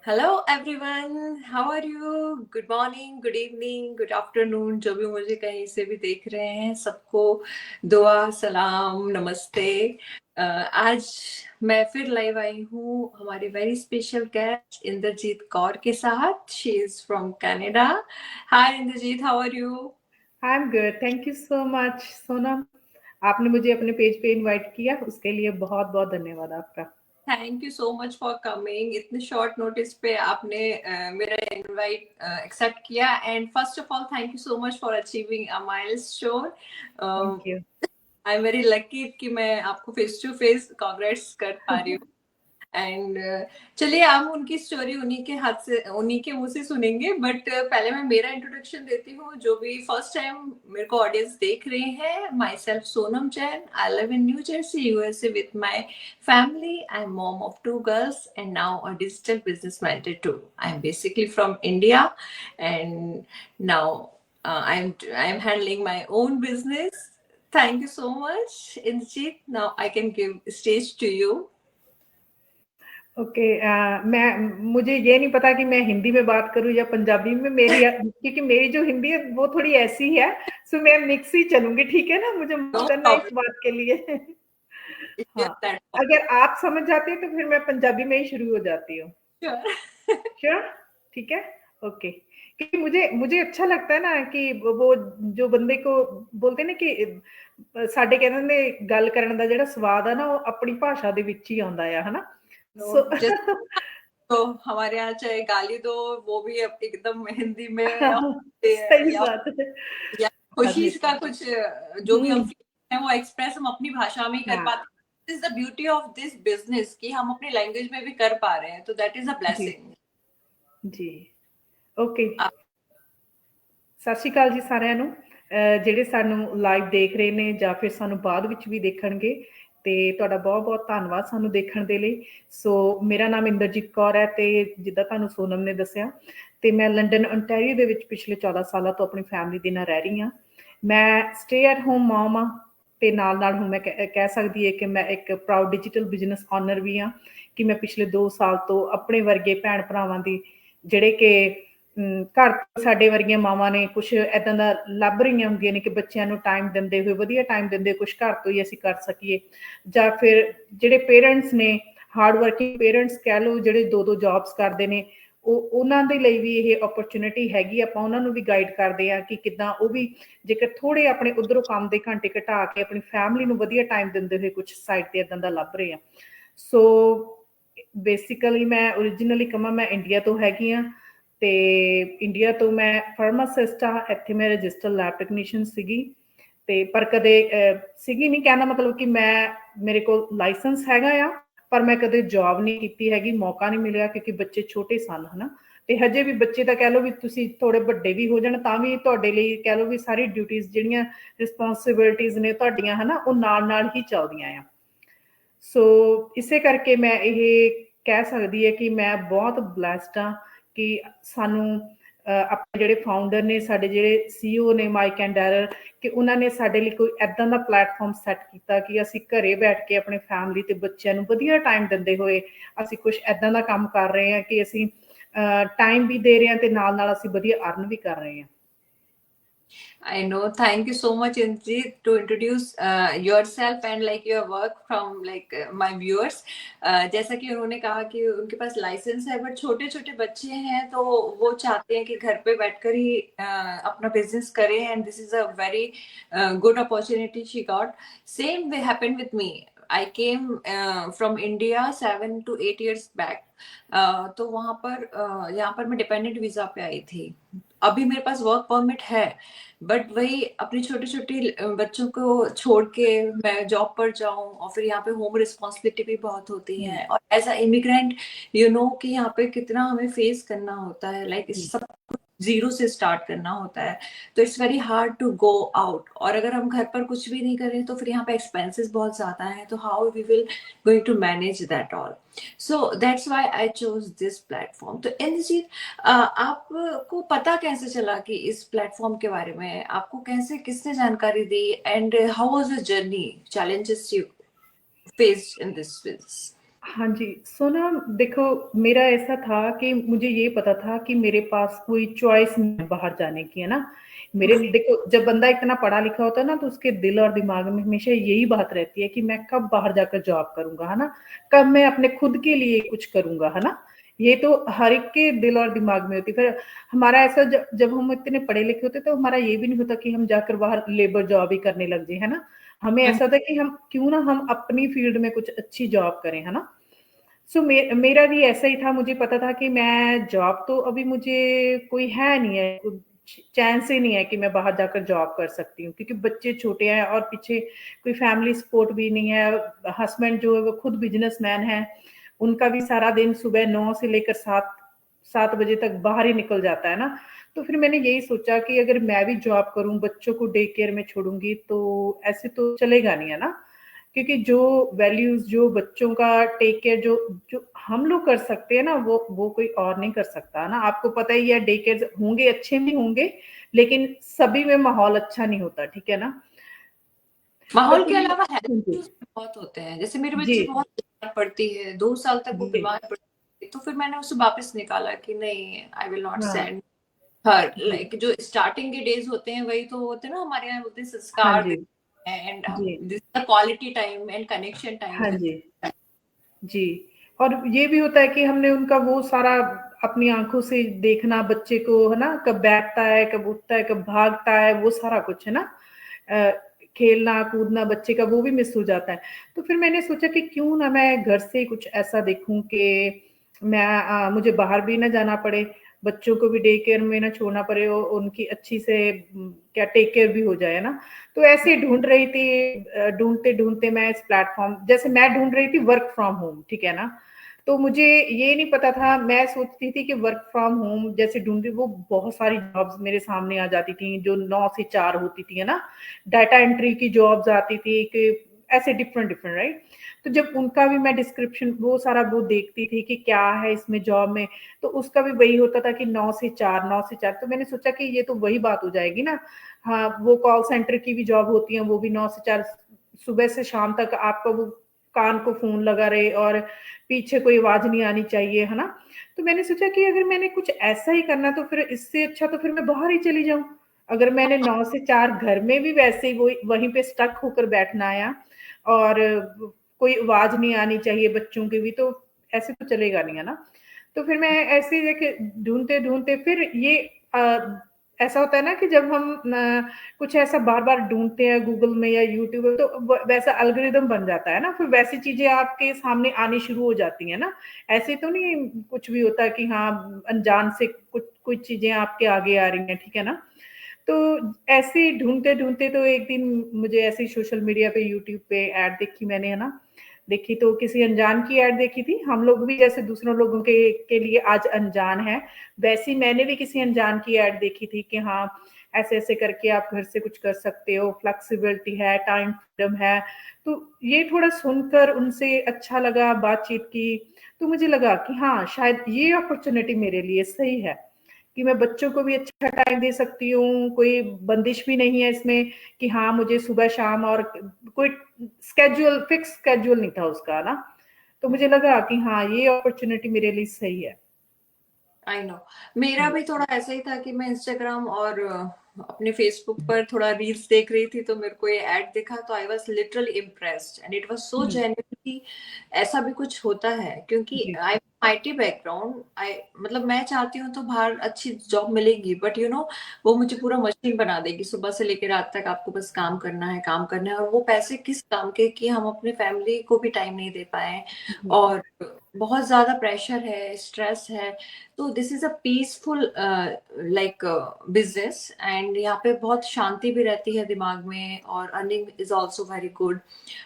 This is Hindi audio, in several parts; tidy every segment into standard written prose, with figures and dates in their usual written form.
Hello everyone, how are you? Good morning, good evening, good afternoon, जो भी मुझे कहीं से भी देख रहे हैं सबको दुआ सलाम नमस्ते। आज मैं फिर लाइव आई हूँ हमारी very special guest Inderjeet Kaur के साथ। She is from Canada. Hi Inderjeet, how are you? I am good, thank you so much Sonam. आपने मुझे अपने पेज पे इनवाइट किया, उसके लिए बहुत बहुत धन्यवाद आपका। Thank you so much for coming. इतने शॉर्ट नोटिस पे आपने मेरा इनवाइट एक्सेप्ट किया, and first of all thank you so much for achieving a milestone. Thank you. I am very lucky कि मैं आपको फेस टू फेस कांग्रेट्स कर पा रही हूँ। एंड चलिए, हम उनकी स्टोरी उन्हीं के हाथ से, उन्हीं के मुंह से सुनेंगे। बट पहले मैं मेरा इंट्रोडक्शन देती हूँ। जो भी फर्स्ट टाइम मेरे को ऑडियंस देख रहे हैं, my self Sonam Jain. I live in new Jersey, USA with my family. I'm mom of two girls and now a digital business manager too. I'm basically from India, and now I'm handling my own business. Thank you so much, Injit. Now I can give stage to you. Okay, मैं मुझे ये नहीं पता कि मैं हिंदी में बात करूं या पंजाबी में। मेरी क्योंकि मेरी जो हिंदी है वो थोड़ी ऐसी है, सो मैं मिक्स ही चलूंगी, ठीक है ना? मुझे माफ No करना इस problem. बात के लिए। It's हाँ, your platform. अगर आप समझ जाते हैं तो फिर मैं पंजाबी में ही शुरू हो जाती हूँ। Sure. श्योर, ठीक है, ओके। क्योंकि मुझे मुझे अच्छा लगता है ना कि वो जो बंदे को बोलते हैं ना कि ਸਾਡੇ ਕਹਿੰਦੇ ਨੇ ਗੱਲ ਕਰਨ ਦਾ ਜਿਹੜਾ ਸਵਾਦ ਆ ਨਾ ਉਹ ਆਪਣੀ ਭਾਸ਼ਾ ਦੇ ਵਿੱਚ ਹੀ ਆਉਂਦਾ ਆ, ਹਨਾ? No, सो just तो हमारे यहाँ चाहे गाली दो, वो भी अब एकदम हिंदी में सही या बात है। या हाँ खुशी जी। का कुछ जो भी हम हम्म, फील है वो एक्सप्रेस हम अपनी भाषा में ही कर हाँ पाते हैं। This is the beauty of this business कि हम अपनी लैंग्वेज में भी कर पा रहे हैं, तो दैट इज अ जी ब्लेसिंग। जी, ओके। ਸਤਿ ਸ਼੍ਰੀ ਅਕਾਲ ਜੀ ਸਾਰਿਆਂ ਨੂੰ, ਜਿਹੜੇ ਸਾਨੂੰ ਲਾਈਵ ਦੇਖ ਰਹੇ ਨੇ ਜਾਂ ਫਿਰ ਸਾਨੂੰ ਬਾਅਦ ਵਿੱਚ ਵੀ ਦੇਖਣਗੇ, ਤੇ ਤੁਹਾਡਾ ਬਹੁਤ-ਬਹੁਤ ਧੰਨਵਾਦ ਸਾਨੂੰ ਦੇਖਣ ਦੇ ਲਈ। ਸੋ ਮੇਰਾ ਨਾਮ ਇੰਦਰਜੀਤ ਕੌਰ ਹੈ ਤੇ ਜਿੱਦਾਂ ਤੁਹਾਨੂੰ ਸੋਨਮ ਨੇ ਦੱਸਿਆ, ਤੇ ਮੈਂ ਲੰਡਨ ontario ਦੇ ਵਿੱਚ ਪਿਛਲੇ 14 ਸਾਲਾਂ ਤੋਂ ਆਪਣੀ ਫੈਮਿਲੀ ਦੇ ਨਾਲ ਰਹਿ ਰਹੀ ਹਾਂ। ਮੈਂ ਸਟੇ ਐਟ ਹੋਮ ਮੌਮ ਹਾਂ ਤੇ ਨਾਲ-ਨਾਲ ਹੁਣ ਮੈਂ ਕਹਿ ਸਕਦੀ ਹਾਂ ਕਿ ਮੈਂ ਇੱਕ ਪ੍ਰਾਊਡ ਡਿਜੀਟਲ ਬਿਜ਼ਨਸ ਓਨਰ ਵੀ ਹਾਂ, ਕਿ ਮੈਂ ਪਿਛਲੇ 2 ਸਾਲ ਤੋਂ ਆਪਣੇ ਵਰਗੇ ਭੈਣ ਭਰਾਵਾਂ ਦੀ, ਜਿਹੜੇ ਕਿ ਘਰ ਸਾਡੇ ਵਰਗੀਆਂ ਮਾਵਾਂ ਨੇ ਕੁਛ ਏਦਾਂ ਦਾ ਲੱਭ ਰਹੀਆਂ ਹੁੰਦੀਆਂ ਨੇ ਕਿ ਬੱਚਿਆਂ ਨੂੰ ਟਾਈਮ ਦਿੰਦੇ ਹੋਏ, ਵਧੀਆ ਟਾਈਮ ਦਿੰਦੇ ਕੁਛ ਘਰ ਤੋਂ ਹੀ ਅਸੀਂ ਕਰ ਸਕੀਏ, ਜਾਂ ਫਿਰ ਜਿਹੜੇ ਪੇਰੈਂਟਸ ਨੇ, ਹਾਰਡ ਵਰਕਿੰਗ ਪੇਰੈਂਟਸ ਕਹਿ ਲਓ, ਜਿਹੜੇ 2-2 ਜੌਬਸ ਕਰਦੇ ਨੇ, ਉਹਨਾਂ ਦੇ ਲਈ ਵੀ ਇਹ ਓਪਰਚੁਨਿਟੀ ਹੈਗੀ। ਆਪਾਂ ਉਹਨਾਂ ਨੂੰ ਵੀ ਗਾਈਡ ਕਰਦੇ ਹਾਂ ਕਿ ਕਿੱਦਾਂ ਉਹ ਵੀ ਜੇਕਰ ਥੋੜ੍ਹੇ ਆਪਣੇ ਉੱਧਰੋਂ ਕੰਮ ਦੇ ਘੰਟੇ ਘਟਾ ਕੇ ਆਪਣੀ ਫੈਮਿਲੀ ਨੂੰ ਵਧੀਆ ਟਾਈਮ ਦਿੰਦੇ ਹੋਏ ਕੁਛ ਸਾਈਡ 'ਤੇ ਏਦਾਂ ਦਾ ਲੱਭ ਰਹੇ ਆ। ਸੋ ਬੇਸਿਕਲੀ ਮੈਂ ਓਰੀਜਨਲੀ ਕਹਾਂ, ਮੈਂ ਇੰਡੀਆ ਤੋਂ ਹੈਗੀ ਹਾਂ, ਤੇ ਇੰਡੀਆ ਤੋਂ ਮੈਂ ਫਾਰਮਾਸਿਸਟ ਆ। ਇੱਥੇ ਮੈਂ ਰਜਿਸਟਰ ਲੈਬ ਟੈਕਨੀਸ਼ੀਅਨ ਸੀਗੀ, ਤੇ ਪਰ ਕਦੇ ਸੀਗੀ ਨਹੀਂ, ਕਹਿਣ ਦਾ ਮਤਲਬ ਕਿ ਮੇਰੇ ਕੋਲ ਲਾਇਸੈਂਸ ਹੈਗਾ ਆ, ਪਰ ਮੈਂ ਕਦੇ ਜੌਬ ਨਹੀਂ ਕੀਤੀ ਹੈਗੀ, ਮੌਕਾ ਨਹੀਂ ਮਿਲਿਆ ਕਿਉਂਕਿ ਬੱਚੇ ਛੋਟੇ ਸਨ, ਹਨਾ? ਤੇ ਹਜੇ ਵੀ ਬੱਚੇ ਤਾਂ ਕਹਿ ਲਓ ਵੀ ਤੁਸੀਂ ਥੋੜੇ ਵੱਡੇ ਵੀ ਹੋ ਜਾਣ ਤਾਂ ਵੀ ਤੁਹਾਡੇ ਲਈ ਕਹਿ ਲਓ ਵੀ ਸਾਰੀ ਡਿਊਟੀਜ਼ ਜਿਹੜੀਆਂ ਰਿਸਪੌਂਸਿਬਿਲਿਟੀਜ਼ ਨੇ ਤੁਹਾਡੀਆਂ, ਹਨਾ, ਉਹ ਨਾਲ ਨਾਲ ਹੀ ਚੱਲਦੀਆਂ ਆ। ਸੋ ਇਸੇ ਕਰਕੇ ਮੈਂ ਇਹ ਕਹਿ ਸਕਦੀ ਹੈ ਕਿ ਮੈਂ ਬਹੁਤ ਬਲੈਸਡ ਹਾਂ ਕਿ ਸਾਨੂੰ ਆਪਣੇ ਜਿਹੜੇ ਫਾਊਂਡਰ ਨੇ, ਸਾਡੇ ਜਿਹੜੇ CEO ਨੇ ਮਾਈਕ ਐਂਡ ਡੈਰਰ, ਕਿ ਉਹਨਾਂ ਨੇ ਸਾਡੇ ਲਈ ਕੋਈ ਇੱਦਾਂ ਦਾ ਪਲੈਟਫਾਰਮ ਸੈੱਟ ਕੀਤਾ ਕਿ ਅਸੀਂ ਘਰੇ ਬੈਠ ਕੇ ਆਪਣੇ ਫੈਮਿਲੀ ਤੇ ਬੱਚਿਆਂ ਨੂੰ ਵਧੀਆ ਟਾਈਮ ਦਿੰਦੇ ਹੋਏ ਅਸੀਂ ਕੁਛ ਇੱਦਾਂ ਦਾ ਕੰਮ ਕਰ ਰਹੇ ਹਾਂ ਕਿ ਅਸੀਂ ਟਾਈਮ ਵੀ ਦੇ ਰਹੇ ਹਾਂ ਤੇ ਨਾਲ ਨਾਲ ਅਸੀਂ ਵਧੀਆ ਅਰਨ ਵੀ ਕਰ ਰਹੇ ਹਾਂ। I know. Thank you so much, Injit, to introduce yourself and like your work from like my viewers. जैसा कि उन्होंने कहा कि उनके पास लाइसेंस है, बट छोटे छोटे बच्चे हैं तो वो चाहते हैं कि घर पे बैठकर ही अपना बिजनेस करें, and this is a very good opportunity she got. Same way happened with me. I came from India 7 to 8 years back. तो वहां पर यहाँ पर मैं डिपेंडेंट वीजा पे आई थी। अभी मेरे पास वर्क परमिट है, बट वही अपनी छोटी छोटी बच्चों को छोड़ के मैं जॉब पर जाऊं, और फिर यहाँ पे होम रिस्पॉन्सिबिलिटी भी बहुत होती है, और as a immigrant you know कि यहाँ पे कितना हमें फेस करना होता है, लाइक सब कुछ जीरो से स्टार्ट करना होता है। तो it's very hard to go out, और अगर हम घर पर कुछ भी नहीं करें तो फिर यहाँ पे एक्सपेंसेस बहुत ज्यादा है, तो how we will going to manage that all. So that's why I chose this platform. तो इंद्रजीत, आपको पता कैसे चला कि इस प्लेटफॉर्म के बारे में? आपको कैसे, किसने जानकारी दी, and how was your journey, challenges you faced in this business? हाँ जी, सो ना देखो, मेरा ऐसा था कि मुझे ये पता था कि मेरे पास कोई चॉइस नहीं है बाहर जाने की, है ना? मेरे देखो, जब बंदा इतना पढ़ा लिखा होता है ना, तो उसके दिल और दिमाग में हमेशा यही बात रहती है कि मैं कब बाहर जाकर जॉब करूँगा, है ना? कब मैं अपने खुद के लिए कुछ करूँगा, है ना? ये तो हर एक के दिल और दिमाग में होती है। फिर हमारा ऐसा जब हम इतने पढ़े लिखे होते, तो हमारा ये भी नहीं होता कि हम जाकर बाहर लेबर जॉब ही करने लग जाएँ, है ना? हमें ऐसा होता है कि हम क्यों ना हम अपनी फील्ड में कुछ अच्छी जॉब करें, है ना? सो मेरा भी ऐसा ही था। मुझे पता था कि मैं जॉब तो अभी मुझे कोई है नहीं है, कुछ चांस ही नहीं है कि मैं बाहर जाकर जॉब कर सकती हूँ, क्योंकि बच्चे छोटे हैं और पीछे कोई फैमिली सपोर्ट भी नहीं है। हस्बैंड जो है वो खुद बिजनेसमैन है, उनका भी सारा दिन सुबह 9 से लेकर 7 बजे तक बाहर ही निकल जाता है ना। तो फिर मैंने यही सोचा कि अगर मैं भी जॉब करूँ, बच्चों को डे केयर में छोड़ूंगी, तो ऐसे तो चलेगा नहीं, है ना? क्योंकि जो वैल्यूज, जो बच्चों का टेक केयर जो जो हम लोग कर सकते हैं ना, वो कोई और नहीं कर सकता ना। आपको पता ही है, डे केयर होंगे, अच्छे भी होंगे, लेकिन सभी में माहौल अच्छा नहीं होता, ठीक है ना? तो माहौल के फिर अलावा हेल्थ जी इश्यूज भी बहुत होते हैं। जैसे मेरे जी बच्चे बहुत बीमार पड़ती है, 2 साल तक वो जी, बीमार पड़ती है, तो फिर मैंने उसे वापस निकाला कि नहीं, आई विल नॉट हाँ सेंड हर। जी, लाइक जो स्टार्टिंग के डेज होते हैं वही तो होते हैं ना, हमारे यहाँ बोलते हैं हाँ संस्कार जी देते हैं, एंड जी, this quality time and connection time हाँ विद। जी जी। और ये भी होता है कि हमने उनका वो सारा अपनी आंखों से देखना बच्चे को, है ना? कब बैठता है, कब उठता है, कब भागता है, वो सारा कुछ, है ना? अ, खेलना कूदना बच्चे का वो भी मिस हो जाता है। तो फिर मैंने सोचा कि क्यों ना मैं घर से कुछ ऐसा देखूं कि मैं मुझे बाहर भी ना जाना पड़े, बच्चों को भी डे केयर में ना छोड़ना पड़े, और उनकी अच्छी से क्या टेक केयर भी हो जाए ना। तो ऐसे ही ढूंढ रही थी, ढूंढते ढूंढते मैं इस प्लेटफॉर्म, जैसे मैं ढूंढ रही थी वर्क फ्रॉम होम, ठीक है ना? तो मुझे ये नहीं पता था, मैं सोचती थी कि वर्क फ्रॉम होम जैसे ढूंढती, वो बहुत सारी जॉब्स मेरे सामने आ जाती थी जो 9 से 4 होती थी, है ना? डाटा एंट्री की जॉब्स आती थी कि ऐसे डिफरेंट डिफरेंट, राइट? तो जब उनका भी मैं डिस्क्रिप्शन वो सारा वो देखती थी कि क्या है इसमें जॉब में, तो उसका भी वही होता था कि 9 से 4, 9 से 4। तो मैंने सोचा कि ये तो वही बात हो जाएगी ना। हाँ, वो कॉल सेंटर की भी जॉब होती है, वो भी 9 से 4, सुबह से शाम तक आपका वो कान को फोन लगा रहे और पीछे कोई आवाज नहीं आनी चाहिए, है ना? तो मैंने सोचा कि अगर मैंने कुछ ऐसा ही करना, तो फिर इससे अच्छा तो फिर मैं बाहर ही चली जाऊं। अगर मैंने 9 से 4 घर में भी वैसे ही वहीं पे स्टक होकर बैठना आया, और कोई आवाज नहीं आनी चाहिए बच्चों की भी, तो ऐसे तो चलेगा नहीं, है ना? तो फिर मैं ऐसे ही देखे, ढूंढते ढूंढते फिर ये ऐसा होता है ना कि जब हम कुछ ऐसा बार बार ढूंढते हैं गूगल में या यूट्यूब में, तो वैसा एल्गोरिदम बन जाता है ना, फिर वैसी चीजें आपके सामने आनी शुरू हो जाती है ना। ऐसे तो नहीं कुछ भी होता कि हाँ, अनजान से कुछ कुछ चीजें आपके आगे आ रही हैं, ठीक है ना? तो ऐसे ढूंढते ढूंढते तो एक दिन मुझे ऐसे ही सोशल मीडिया पे, यूट्यूब पे ऐड देखी मैंने, है ना? देखी तो किसी अनजान की ऐड देखी थी। हम लोग भी जैसे दूसरों लोगों के लिए आज अनजान है, वैसे ही मैंने भी किसी अनजान की ऐड देखी थी कि हाँ, ऐसे ऐसे करके आप घर से कुछ कर सकते हो, फ्लेक्सिबिलिटी है, टाइम फ्रीडम है। तो ये थोड़ा सुनकर उनसे अच्छा लगा, बातचीत की, तो मुझे लगा कि हाँ, शायद ये अपॉर्चुनिटी मेरे लिए सही है कि मैं बच्चों को भी अच्छा टाइम दे सकती हूँ, कोई बंदिश भी नहीं है इसमें कि हाँ मुझे सुबह शाम, और कोई स्केड्यूल, फिक्स स्केड्यूल नहीं था उसका ना। तो मुझे लगा कि हाँ, ये अपॉर्चुनिटी मेरे लिए सही है। I know. मेरा भी थोड़ा ऐसा ही था कि मैं इंस्टाग्राम और अपने फेसबुक पर थोड़ा रील्स देख रही थी, तो मेरे को ये ऐड दिखा, तो I was literally impressed and it was so hmm, genuinely ऐसा भी कुछ होता है। क्योंकि जी आई आईटी बैकग्राउंड, आई मतलब मैं चाहती हूँ तो बाहर अच्छी जॉब मिलेगी, बट यू नो वो मुझे पूरा मशीन बना देगी, सुबह से लेकर रात तक आपको बस काम करना है, काम करना है, और वो पैसे किस काम के कि हम अपने फैमिली को भी टाइम नहीं दे पाए। जी और बहुत ज्यादा प्रेशर है, स्ट्रेस है। तो this is a peaceful like business, and यहाँ पे बहुत शांति भी रहती है दिमाग में, और earning is also very good.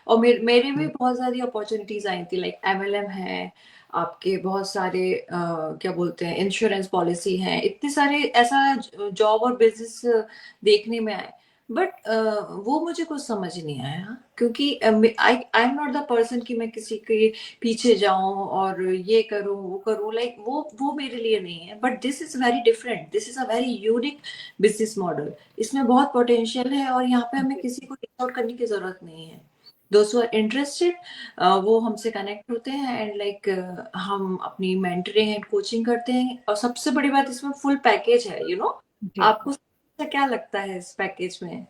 और मेरे भी बहुत सारी अपॉर्चुनिटीज आई थी, लाइक एमएलएम है, आपके बहुत सारे क्या बोलते हैं, इंश्योरेंस पॉलिसी है, इतने सारे ऐसा जॉब और बिजनेस देखने में आए। बट वो मुझे कुछ समझ नहीं आया, क्योंकि I I am not the person कि मैं किसी के पीछे जाऊं और ये करूं वो करूं, लाइक वो मेरे लिए नहीं है। But this is very different, this is a very unique business model. इसमें बहुत पोटेंशियल है, और यहाँ पे हमें जी किसी को रीच आउट करने की जरूरत नहीं है। दोस्त हु आर इंटरेस्टेड वो हमसे कनेक्ट होते हैं एंड लाइक हम अपनी मेंटरिंग एंड कोचिंग करते हैं। और सबसे बड़ी बात इसमें फुल पैकेज है, यू नो। जी आपको क्या लगता है इस पैकेज में,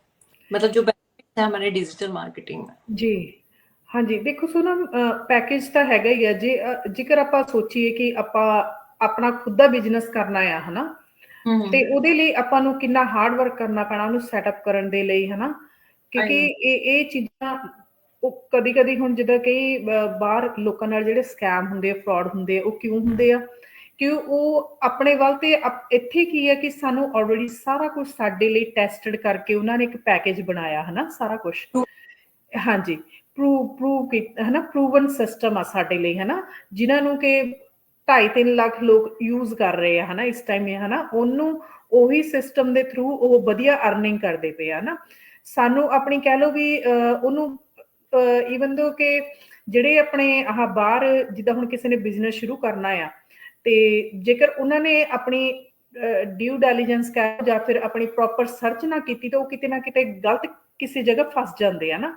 मतलब जो बेनिफिट है हमारे डिजिटल मार्केटिंग में? जी ਹਾਂਜੀ ਦੇਖੋ ਸੋਨਮ ਪੈਕੇਜ ਤਾਂ ਹੈਗਾ ਹੀ ਆ ਜੇ ਜੇਕਰ ਆਪਾਂ ਸੋਚੀਏ ਕਿ ਆਪਾਂ ਆਪਣਾ ਖੁਦ ਦਾ ਬਿਜ਼ਨਸ ਕਰਨਾ ਆ ਹਨਾ ਤੇ ਉਹਦੇ ਲਈ ਆਪਾਂ ਨੂੰ ਕਿੰਨਾ ਹਾਰਡ ਵਰਕ ਕਰਨਾ ਪੈਣਾ ਉਹਨੂੰ ਸੈਟਅਪ ਕਰਨ ਦੇ ਲਈ ਹਨਾ आई ਕਿਉਂਕਿ नो। ਇਹ ਚੀਜ਼ਾਂ ਉਹ ਕਦੀ ਕਦੀ ਹੁਣ ਜਿੱਦਾਂ ਕਈ ਬਾਹਰ ਲੋਕਾਂ ਨਾਲ ਜਿਹੜੇ ਸਕੈਮ ਹੁੰਦੇ ਆ ਫਰਾਡ ਹੁੰਦੇ ਆ ਉਹ ਕਿਉਂ ਹੁੰਦੇ ਆ ਕਿ ਉਹ ਆਪਣੇ ਵੱਲ ਤੇ ਇੱਥੇ ਕੀ ਹੈ ਕਿ ਸਾਨੂੰ ਆਲਰੇਡੀ ਸਾਰਾ ਕੁਝ ਸਾਡੇ ਲਈ ਟੈਸਟਡ ਕਰਕੇ ਉਹਨਾਂ ਨੇ ਇੱਕ ਪੈਕੇਜ ਬਣਾਇਆ ਹਨਾ ਸਾਰਾ ਕੁਝ ਹਾਂਜੀ ਪ੍ਰੂਵ ਹੈ ਨਾ ਪ੍ਰੂਵਨ ਸਿਸਟਮ ਆ ਸਾਡੇ ਲਈ ਹੈ ਨਾ ਜਿਨ੍ਹਾਂ ਨੂੰ ਕਿ 2.5-3 ਲੱਖ ਲੋਕ ਯੂਜ਼ ਕਰ ਰਹੇ ਆ ਹੈ ਨਾ ਇਸ ਟਾਈਮ ਹੈ ਨਾ ਉਹਨੂੰ ਉਹੀ ਸਿਸਟਮ ਦੇ ਥਰੂ ਉਹ ਵਧੀਆ ਅਰਨਿੰਗ ਕਰਦੇ ਪਏ ਆ ਨਾ ਸਾਨੂੰ ਆਪਣੀ ਕਹਿ ਲਓ ਵੀ ਉਹਨੂੰ ਈਵਨ ਦੋ ਕਿ ਜਿਹੜੇ ਆਪਣੇ ਆਹ ਬਾਹਰ ਜਿੱਦਾਂ ਹੁਣ ਕਿਸੇ ਨੇ ਬਿਜ਼ਨਸ ਸ਼ੁਰੂ ਕਰਨਾ ਆ ਤੇ ਜੇਕਰ ਉਹਨਾਂ ਨੇ ਆਪਣੀ ਡਿਊ ਡੈਲੀਜੈਂਸ ਕਰ ਜਾਂ ਫਿਰ ਆਪਣੀ ਪ੍ਰੋਪਰ ਸਰਚ ਨਾ ਕੀਤੀ ਤਾਂ ਉਹ ਕਿਤੇ ਨਾ ਕਿਤੇ ਗਲਤ ਕਿਸੇ ਜਗ੍ਹਾ ਫਸ ਜਾਂਦੇ ਆ ਨਾ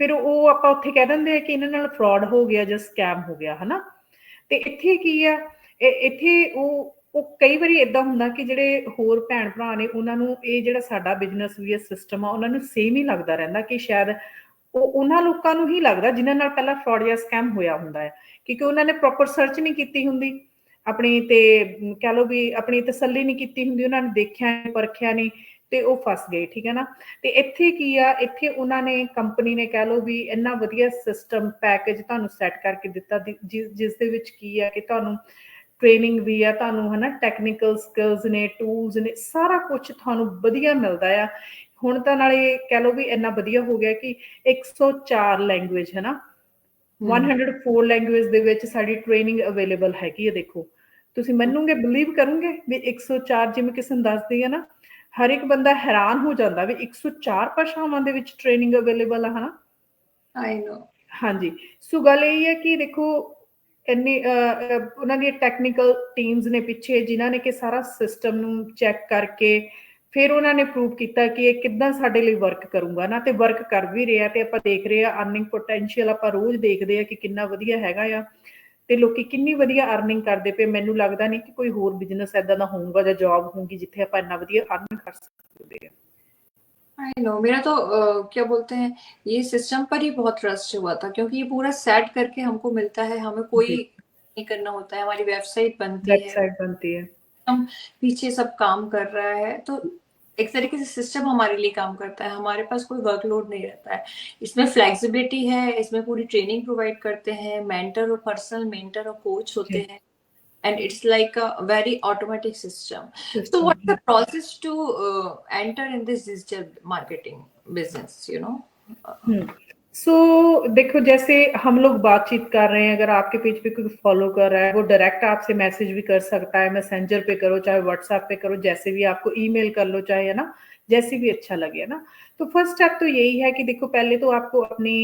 ਫਿਰ ਉਹ ਆਪਾਂ ਉੱਥੇ ਕਹਿ ਦਿੰਦੇ ਆ ਕਿ ਇਹਨਾਂ ਨਾਲ ਫਰਾਡ ਹੋ ਗਿਆ ਜਾਂ ਸਕੈਮ ਹੋ ਗਿਆ ਹਨਾ ਤੇ ਇੱਥੇ ਕੀ ਆ ਇੱਥੇ ਉਹ ਕਈ ਵਾਰੀ ਇਦਾਂ ਹੁੰਦਾ ਕਿ ਜਿਹੜੇ ਹੋਰ ਭੈਣ ਭਰਾ ਨੇ ਉਹਨਾਂ ਨੂੰ ਇਹ ਜਿਹੜਾ ਸਾਡਾ ਬਿਜ਼ਨਸ ਵੀ ਸਿਸਟਮ ਆ ਉਹਨਾਂ ਨੂੰ ਸੇਮ ਹੀ ਲੱਗਦਾ ਰਹਿੰਦਾ ਕਿ ਸ਼ਾਇਦ ਉਹ ਉਹਨਾਂ ਲੋਕਾਂ ਨੂੰ ਹੀ ਲੱਗਦਾ ਜਿਨ੍ਹਾਂ ਨਾਲ ਪਹਿਲਾਂ ਫਰਾਡ ਜਾਂ ਸਕੈਮ ਹੋਇਆ ਹੁੰਦਾ ਹੈ ਕਿਉਂਕਿ ਉਹਨਾਂ ਨੇ ਪ੍ਰੋਪਰ ਸਰਚ ਨਹੀਂ ਕੀਤੀ ਹੁੰਦੀ ਆਪਣੀ ਤੇ ਕਹਿ ਲਓ ਵੀ ਆਪਣੀ ਤਸੱਲੀ ਨਹੀਂ ਕੀਤੀ ਹੁੰਦੀ ਉਹਨਾਂ ਨੇ ਦੇਖਿਆ ਪਰਖਿਆ ਨਹੀਂ ਤੇ ਉਹ ਫਸ ਗਏ ਠੀਕ ਹੈ ਨਾ ਤੇ ਇੱਥੇ ਕੀ ਆ ਇੱਥੇ ਉਹਨਾਂ ਨੇ ਕੰਪਨੀ ਨੇ ਕਹਿ ਲਓ ਵੀ ਇੰਨਾ ਵਧੀਆ ਸਿਸਟਮ ਪੈਕੇਜ ਤੁਹਾਨੂੰ ਸੈੱਟ ਕਰਕੇ ਦਿੱਤਾ ਜਿਸ ਦੇ ਵਿੱਚ ਕੀ ਆ ਕਿ ਤੁਹਾਨੂੰ ਟ੍ਰੇਨਿੰਗ ਵੀ ਆ ਤੁਹਾਨੂੰ ਹਨਾ ਟੈਕਨੀਕਲ ਸਕਿੱਲਸ ਨੇ ਟੂਲਸ ਨੇ ਸਾਰਾ ਕੁਝ ਤੁਹਾਨੂੰ ਵਧੀਆ ਮਿਲਦਾ ਆ ਹੁਣ ਤਾਂ ਨਾਲੇ ਕਹਿ ਲਓ ਵੀ ਇੰਨਾ ਵਧੀਆ ਹੋ ਗਿਆ ਕਿ 104 ਲੈਂਗੁਏਜ ਹੈ ਨਾ 104 ਲੈਂਗੁਏਜ ਦੇ ਵਿੱਚ ਸਾਡੀ ਟ੍ਰੇਨਿੰਗ ਅਵੇਲੇਬਲ ਹੈਗੀ ਹੈ ਦੇਖੋ ਤੁਸੀਂ ਮੰਨੋਗੇ ਬਿਲੀਵ ਕਰੋਗੇ ਵੀ 104 ਜਿਵੇਂ ਕਿਸੇ ਨੂੰ ਦੱਸਦੀ ਹੈ ਨਾ ਹਰ ਇੱਕ ਬੰਦਾ ਹੈਰਾਨ ਹੋ ਜਾਂਦਾ ਵੀ 104 ਭਾਸ਼ਾਵਾਂ ਦੇ ਵਿੱਚ ਟ੍ਰੇਨਿੰਗ ਅਵੇਲੇਬਲ ਆ ਹਨਾ आई नो। ਹਾਂਜੀ ਸੋ ਗੱਲ ਇਹ ਹੈ ਕਿ ਦੇਖੋ ਇੰਨੀ ਉਹਨਾਂ ਦੀਆਂ ਟੈਕਨੀਕਲ ਟੀਮਸ ਨੇ ਪਿੱਛੇ ਜਿਨ੍ਹਾਂ ਨੇ ਕਿ ਸਾਰਾ ਸਿਸਟਮ ਨੂੰ ਚੈੱਕ ਕਰਕੇ ਫਿਰ ਉਹਨਾਂ ਨੇ ਪ੍ਰੂਵ ਕੀਤਾ ਕਿ ਇਹ ਕਿੱਦਾਂ ਸਾਡੇ ਲਈ ਵਰਕ ਕਰੂਗਾ ਨਾ ਤੇ ਵਰਕ ਕਰ ਵੀ ਰਿਹਾ ਤੇ ਆਪਾਂ ਦੇਖ ਰਹੇ ਆ ਅਰਨਿੰਗ ਪੋਟੈਂਸ਼ੀਅਲ ਆਪਾਂ ਰੋਜ਼ ਦੇਖਦੇ ਆ ਕਿ ਕਿੰਨਾ ਵਧੀਆ ਹੈਗਾ ਆ ਤੇ ਲੋਕੀ ਕਿੰਨੀ ਵਧੀਆ ਅਰਨਿੰਗ ਕਰਦੇ ਪਏ ਮੈਨੂੰ ਲੱਗਦਾ ਨਹੀਂ ਕਿ ਕੋਈ ਹੋਰ ਬਿਜ਼ਨਸ ਏਦਾਂ ਦਾ ਹੋਊਗਾ ਜਾਂ ਜੌਬ ਹੋਊਗੀ ਜਿੱਥੇ ਆਪਾਂ ਇੰਨਾ ਵਧੀਆ ਅਰਨ ਕਰ ਸਕਦੇ ਆ आई नो। मेरा तो क्या बोलते हैं, ये सिस्टम पर ही बहुत ट्रस्ट हुआ था क्योंकि ये पूरा सेट करके हमको मिलता है, हमें कोई जी नहीं करना होता है, हमारी वेबसाइट बनती है, वेबसाइट बनती है हम पीछे सब काम कर रहा है, तो एक तरीके से सिस्टम हमारे लिए काम करता है, हमारे पास कोई वर्कलोड नहीं रहता है। इसमें फ्लेक्सिबिलिटी है, इसमें पूरी ट्रेनिंग प्रोवाइड करते हैं, मेंटर और पर्सनल मेंटर और कोच होते जी हैं, and it's like a very automatic system. So system what's the process to enter in this digital marketing business, you know? सो देखो जैसे हम लोग बातचीत कर रहे हैं अगर आपके पेज पे कोई फॉलो कर रहा है वो डायरेक्ट आपसे मैसेज भी कर सकता है मैसेंजर पे करो चाहे व्हाट्सएप पे करो जैसे भी आपको ईमेल कर लो चाहे है ना जैसे भी अच्छा लगे है ना तो फर्स्ट स्टेप तो यही है कि देखो पहले तो आपको अपनी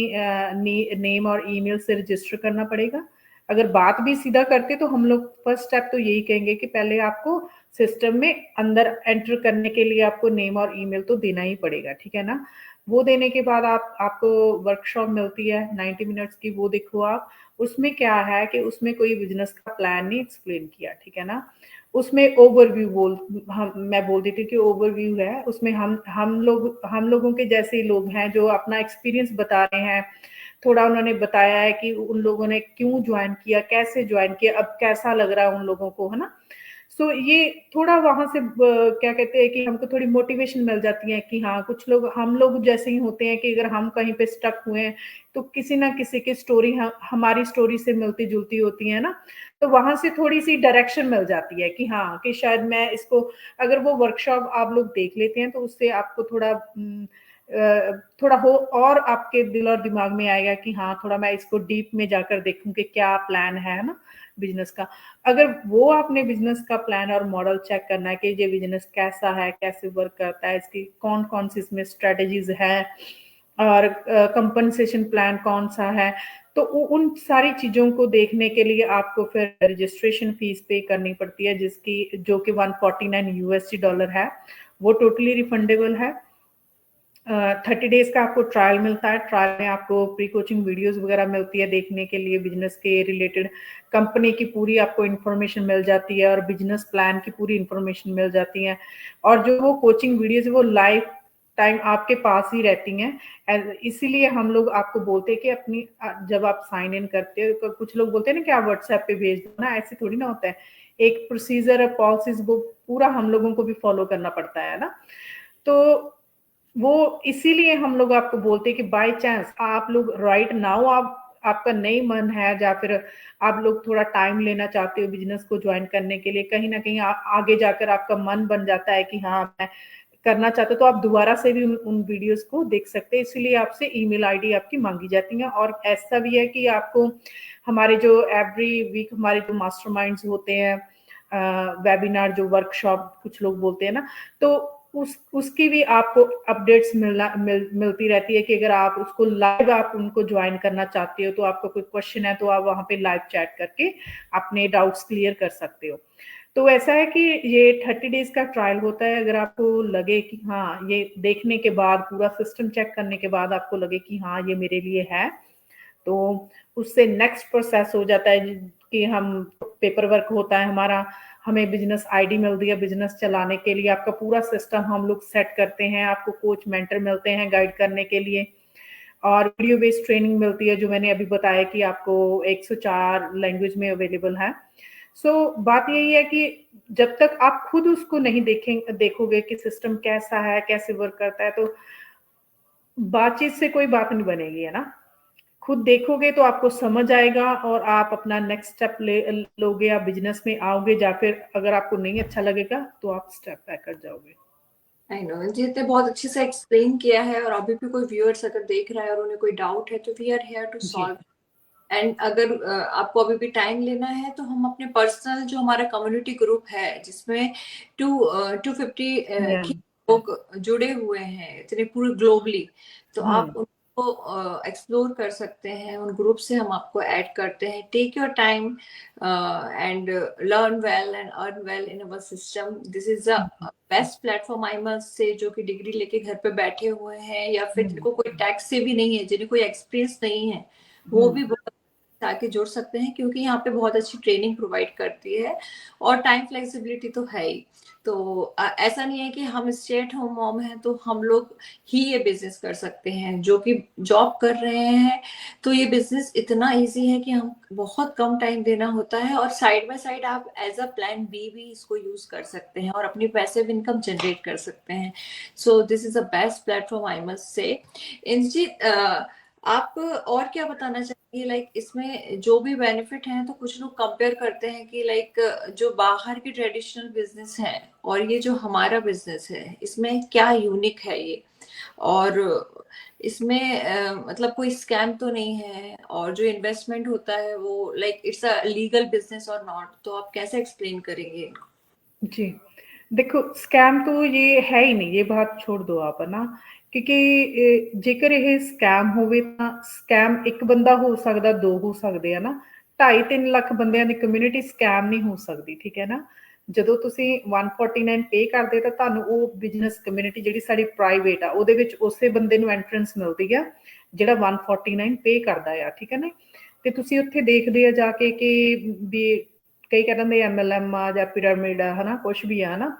नेम और ईमेल से रजिस्टर करना पड़ेगा अगर बात भी सीधा करते तो हम लोग फर्स्ट स्टेप तो यही कहेंगे कि पहले आपको सिस्टम में अंदर एंटर करने के लिए आपको नेम और ईमेल तो देना ही पड़ेगा ठीक है ना वो देने के बाद आपको वर्कशॉप मिलती है 90 मिनट्स की वो देखो आप उसमें क्या है कि उसमें कोई बिजनेस का प्लान नहीं एक्सप्लेन किया ठीक है ना उसमें ओवरव्यू मैं बोल देती हूँ कि ओवरव्यू है उसमें हम लोगों के जैसे ही लोग हैं जो अपना एक्सपीरियंस बता रहे हैं थोड़ा उन्होंने बताया है कि उन लोगों ने क्यों ज्वाइन किया कैसे ज्वाइन किया अब कैसा लग रहा है उन लोगों को है ना सो ये थोड़ा वहां से क्या कहते हैं कि हमको थोड़ी मोटिवेशन मिल जाती है कि हाँ कुछ लोग हम लोग जैसे ही होते हैं कि अगर हम कहीं पे स्टक हुए हैं तो किसी ना किसी की स्टोरी हमारी स्टोरी से मिलती जुलती होती है ना तो वहां से थोड़ी सी डायरेक्शन मिल जाती है कि हाँ कि शायद मैं इसको अगर वो वर्कशॉप आप लोग देख लेते हैं तो उससे आपको थोड़ा हो और आपके दिल और दिमाग में आएगा कि हाँ थोड़ा मैं इसको डीप में जाकर देखूं कि क्या प्लान है ना बिजनेस का अगर वो आपने बिजनेस का प्लान और मॉडल चेक करना है कि ये बिजनेस कैसा है कैसे वर्क करता है इसकी कौन कौन सी इसमें स्ट्रेटजीज है और कंपनसेशन प्लान कौन सा है तो उन सारी चीजों को देखने के लिए आपको फिर रजिस्ट्रेशन फीस पे करनी पड़ती है जिसकी जो कि $149 है वो टोटली रिफंडेबल है 30 डेज का आपको ट्रायल मिलता है। ट्रायल में आपको प्री कोचिंग वीडियोस वगैरह मिलती है देखने के लिए, बिजनेस के रिलेटेड कंपनी की पूरी आपको इन्फॉर्मेशन मिल जाती है और बिजनेस प्लान की पूरी इन्फॉर्मेशन मिल जाती है। और जो वो कोचिंग वीडियोस वो लाइफ टाइम आपके पास ही रहती हैं। इसीलिए हम लोग आपको बोलते हैं कि अपनी जब आप साइन इन करते हो तो कुछ लोग बोलते हैं ना कि आप व्हाट्सएप पे भेज दो ना, ऐसे थोड़ी ना होता है। एक प्रोसीजर है, पॉलिसीज वो पूरा हम लोगों को भी फॉलो करना पड़ता है ना। तो वो इसीलिए हम लोग आपको बोलते हैं कि बाय चांस आप लोग राइट नाउ आपका नहीं मन है या फिर आप लोग थोड़ा टाइम लेना चाहते हो बिजनेस को ज्वाइन करने के लिए, कहीं ना कहीं आगे जाकर आपका मन बन जाता है कि हाँ मैं करना चाहते हो, तो आप दोबारा से भी उन वीडियोस को देख सकते हैं। इसीलिए आपसे ईमेल आईडी आपकी मांगी जाती है। और ऐसा भी है कि आपको हमारे जो एवरी वीक हमारे जो मास्टरमाइंड्स होते हैं, वेबिनार जो वर्कशॉप कुछ लोग बोलते हैं ना, तो उसकी भी आपको अपडेट्स मिलती रहती है कि अगर आप उसको लाइव आप उनको ज्वाइन करना चाहते हो तो आपका कोई क्वेश्चन है तो आप वहां पे लाइव चैट करके अपने डाउट्स क्लियर कर सकते हो। तो ऐसा है कि ये 30 डेज का ट्रायल होता है। अगर आपको लगे कि हाँ ये देखने के बाद, पूरा सिस्टम चेक करने के बाद आपको लगे कि हाँ ये मेरे लिए है, तो उससे नेक्स्ट प्रोसेस हो जाता है कि हम पेपर वर्क होता है हमारा, हमें बिजनेस आईडी मिलती है बिजनेस चलाने के लिए, आपका पूरा सिस्टम हम लोग सेट करते हैं, आपको कोच मेंटर मिलते हैं गाइड करने के लिए, और वीडियो बेस्ड ट्रेनिंग मिलती है जो मैंने अभी बताया कि आपको 104 लैंग्वेज में अवेलेबल है। बात यही है कि जब तक आप खुद उसको नहीं देखोगे कि सिस्टम कैसा है, कैसे वर्क करता है, तो बातचीत से कोई बात नहीं बनेगी, है ना। खुद देखोगे तो आपको समझ आएगा और आप अपना नेक्स्ट स्टेप लोगे, आप बिजनेस में आओगे, या फिर अगर आपको नहीं अच्छा लगेगा तो आप स्टेप बैक कर जाओगे। आई नो जितने बहुत अच्छे से एक्सप्लेन किया है, और अभी भी कोई व्यूअर्स अगर देख रहा है और उन्हें कोई डाउट है तो वी आर हियर टू जी। सॉल्व। एंड अगर आपको अभी भी टाइम लेना है तो हम अपने पर्सनल जो हमारा कम्युनिटी ग्रुप है जिसमें 250 या लोग जुड़े हुए हैं इतने पूरे ग्लोबली, तो आप हम्म उनको एक्सप्लोर कर सकते हैं। उन ग्रुप से हम आपको ऐड करते हैं। Take your time and learn well and earn well in our system. This is a best platform I must say, जो कि डिग्री लेके घर पे बैठे हुए हैं या फिर हम्म जिनको कोई टैक्स से भी नहीं है, जिन्हें कोई एक्सपीरियंस नहीं है, वो हम्म भी आके जुड़ सकते हैं, क्योंकि यहाँ पे बहुत अच्छी ट्रेनिंग प्रोवाइड करती है और टाइम फ्लेक्सिबिलिटी तो है ही। तो ऐसा नहीं है कि हम स्टे एट होम मॉम हैं तो हम लोग ही ये बिजनेस कर सकते हैं। जो कि जॉब कर रहे हैं तो ये बिजनेस इतना इजी है कि हम बहुत कम टाइम देना होता है, और साइड बाय साइड आप एज अ प्लान बी भी इसको यूज कर सकते हैं और अपनी पैसिव इनकम जनरेट कर सकते हैं। So this is a best platform I must say. इंजित, आप और क्या बताना चाहेंगे? लाइक इसमें जो भी बेनिफिट हैं, तो कुछ लोग कंपेयर करते हैं कि लाइक जो बाहर की ट्रेडिशनल बिजनेस है और ये जो हमारा बिजनेस है, इसमें क्या यूनिक है ये, और इसमें मतलब कोई स्कैम तो नहीं है, और जो इन्वेस्टमेंट होता है वो like it's a legal business और नॉट, तो आप कैसे एक्सप्लेन करेंगे? जी। देखो स्कैम तो ये है ही नहीं, ये बात छोड़ दो आप, है ना। क्योंकि जेकर ये स्कैम होवे ਤਾਂ ਸਕੈਮ ਇੱਕ ਬੰਦਾ ਹੋ ਸਕਦਾ, ਦੋ ਹੋ ਸਕਦੇ ਆ ਨਾ, 2.5-3 ਲੱਖ ਬੰਦਿਆਂ ਦੀ ਕਮਿਊਨਿਟੀ ਸਕੈਮ ਨਹੀਂ ਹੋ ਸਕਦੀ, ਠੀਕ ਹੈ ਨਾ। ਜਦੋਂ ਤੁਸੀਂ 149 ਪੇ ਕਰਦੇ ਤਾਂ ਤੁਹਾਨੂੰ ਉਹ ਬਿਜ਼ਨਸ ਕਮਿਊਨਿਟੀ ਜਿਹੜੀ ਸਾਡੀ ਪ੍ਰਾਈਵੇਟ ਆ ਉਹਦੇ ਵਿੱਚ ਉਸੇ ਬੰਦੇ ਨੂੰ ਐਂਟਰੈਂਸ ਮਿਲਦੀ ਆ ਜਿਹੜਾ 149 ਪੇ ਕਰਦਾ ਆ, ਠੀਕ ਹੈ ਨਾ। ਤੇ ਤੁਸੀਂ ਉੱਥੇ ਦੇਖਦੇ ਆ ਜਾ ਕੇ ਕਿ ਵੀ ਕਈ ਕਹਿ ਦਿੰਦੇ MLM ਆ ਜਾਂ ਪਿਰਾਮਿਡ ਆ, ਹਨਾ, ਕੁਛ ਵੀ ਆ, ਹਨਾ।